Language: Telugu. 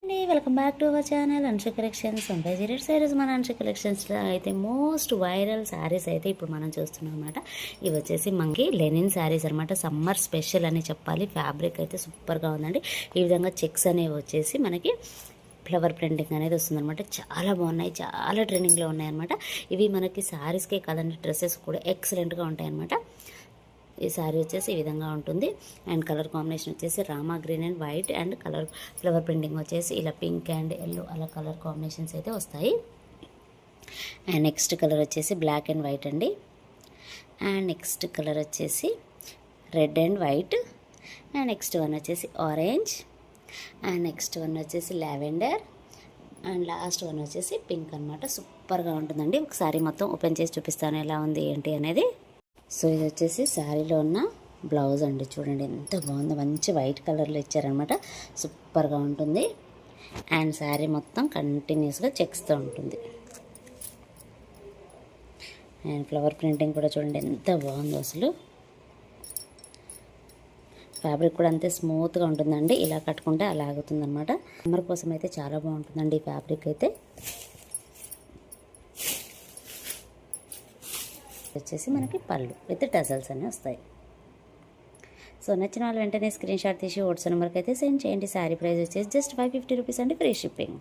Welcome back to our channel Anshu collections. ఈరోజు మన అన్షు కలెక్షన్స్లో అయితే మోస్ట్ వైరల్ శారీస్ అయితే ఇప్పుడు మనం చూస్తున్నాం అనమాట. ఇవి వచ్చేసి మనకి లెనిన్ శారీస్ అనమాట. సమ్మర్ స్పెషల్ అని చెప్పాలి. ఫ్యాబ్రిక్ అయితే సూపర్గా ఉందండి. ఈ విధంగా చెక్స్ అనేవి వచ్చేసి మనకి ఫ్లవర్ ప్రింటింగ్ అనేది వస్తుందన్నమాట. చాలా బాగున్నాయి, చాలా ట్రెండింగ్లో ఉన్నాయన్నమాట. ఇవి మనకి శారీస్కే కాదండి, డ్రెస్సెస్ కూడా ఎక్సలెంట్గా ఉంటాయి అన్నమాట. ఈ శారీ వచ్చేసి ఈ విధంగా ఉంటుంది. అండ్ కలర్ కాంబినేషన్ వచ్చేసి Rama green and white and colour flower printing వచ్చేసి ఇలా పింక్ అండ్ ఎల్లో అలా కలర్ కాంబినేషన్స్ అయితే వస్తాయి. అండ్ నెక్స్ట్ కలర్ వచ్చేసి బ్లాక్ అండ్ వైట్ అండి. అండ్ నెక్స్ట్ కలర్ వచ్చేసి red and white. And next one వచ్చేసి ఆరెంజ్. అండ్ నెక్స్ట్ వన్ వచ్చేసి లావెండర్. అండ్ లాస్ట్ వన్ వచ్చేసి పింక్ అనమాట. సూపర్గా ఉంటుందండి. ఒకసారి మొత్తం ఓపెన్ చేసి చూపిస్తాను ఎలా ఉంది ఏంటి అనేది. సో ఇది వచ్చేసి శారీలో ఉన్న బ్లౌజ్ అండి. చూడండి ఎంత బాగుందో, మంచి వైట్ కలర్లో ఇచ్చారనమాట. సూపర్గా ఉంటుంది. అండ్ శారీ మొత్తం కంటిన్యూస్గా చెక్స్తో ఉంటుంది. అండ్ ఫ్లవర్ ప్రింటింగ్ కూడా చూడండి ఎంత బాగుందో అసలు. ఫ్యాబ్రిక్ కూడా అంతే స్మూత్గా ఉంటుందండి. ఇలా కట్టుకుంటే అలా ఆగుతుంది అనమాట. సమ్మర్ కోసం అయితే చాలా బాగుంటుందండి ఈ ఫ్యాబ్రిక్ అయితే. వచ్చేసి మనకి పళ్ళు విత్ టజల్స్ అన్నీ వస్తాయి. సో నచ్చిన వాళ్ళు వెంటనే స్క్రీన్ షాట్ తీసి వాట్సాప్ నెంబర్కి అయితే సెండ్ చేయండి. శారీ ప్రైస్ వచ్చేసి జస్ట్ 550 రూపీస్ అండి, ఫ్రీ షిప్పింగ్.